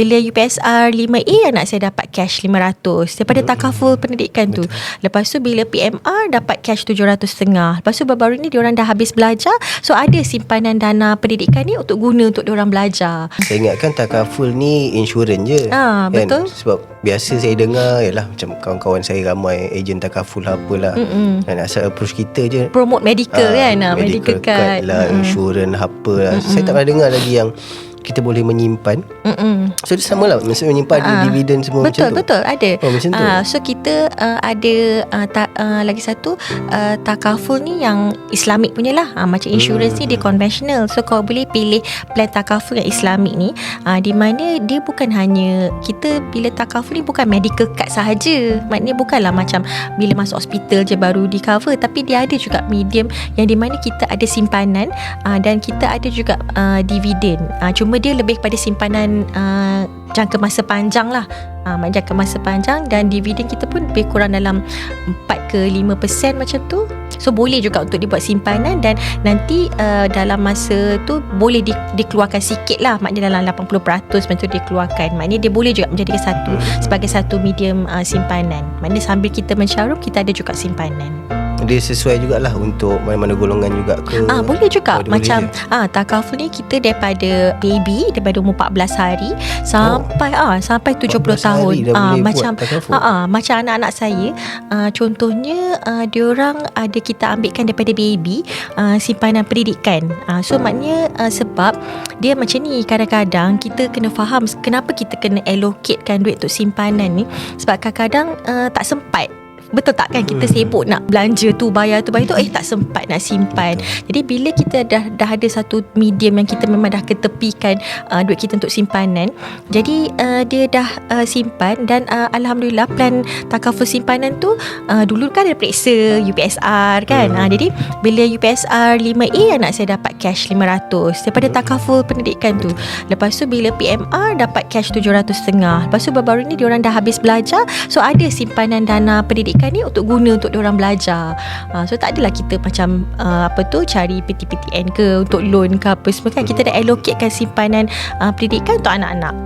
Bila UPSR 5A, anak saya dapat cash 500 daripada takaful pendidikan tu. Lepas tu bila PMR dapat cash 700.5. Lepas tu baru-baru ni diorang dah habis belajar, so ada simpanan dana pendidikan ni untuk guna untuk diorang belajar. Saya ingatkan takaful ni insurans je. Kan? Betul. Sebab biasa saya dengar yalah macam kawan-kawan saya ramai ejen takaful apalah. Dan asal approach kita je Promote medical kan, medical card lah, insurans apa lah. Saya tak pernah dengar lagi yang kita boleh menyimpan. So dia sama lah, maksudnya menyimpan ada dividen semua macam tu. Betul ada. Macam tu. So kita ada lagi satu takaful ni yang Islamik punya lah. Macam insurans ni dia konvensional. So kau boleh pilih plan takaful yang Islamik ni, di mana dia bukan hanya, kita bila takaful ni bukan medical card sahaja. Maknanya bukanlah macam bila masuk hospital je baru di cover, tapi dia ada juga medium yang di mana kita ada simpanan dan kita ada juga dividen. Cuma dia lebih pada simpanan jangka masa panjang lah. Jangka masa panjang, dan dividen kita pun lebih kurang dalam 4 ke 5% macam tu. So boleh juga untuk dibuat simpanan, dan nanti dalam masa tu boleh dikeluarkan sikit lah. Maknanya dalam 80% macam tu dikeluarkan. Maknanya dia boleh juga menjadi sebagai satu medium simpanan. Maknanya sambil kita mencarum, kita ada juga simpanan. Dia sesuai jugalah untuk mana-mana golongan juga ke? Boleh juga. Macam takaful ni kita daripada baby, daripada umur 14 hari sampai 70 tahun. Macam anak-anak saya, contohnya diorang ada, kita ambilkan daripada baby simpanan pendidikan. So maknanya sebab dia macam ni, kadang-kadang kita kena faham kenapa kita kena allocatekan duit untuk simpanan ni. Sebab kadang-kadang tak sempat. Betul tak kan, kita sibuk nak belanja tu, bayar tu, tak sempat nak simpan. Jadi bila kita dah ada satu medium yang kita memang dah ketepikan duit kita untuk simpanan, jadi dia dah simpan. Dan Alhamdulillah plan takaful simpanan tu dulu kan ada periksa UPSR kan. Jadi bila UPSR 5A, anak saya dapat cash 500 daripada takaful pendidikan tu. Lepas tu bila PMR dapat cash 700.5. Lepas tu baru-baru ni diorang dah habis belajar, so ada simpanan dana pendidikan ni untuk guna untuk diorang belajar. So tak adalah kita macam cari PTPTN ke untuk loan ke apa semua kan. Kita dah allocatekan simpanan pendidikan untuk anak-anak.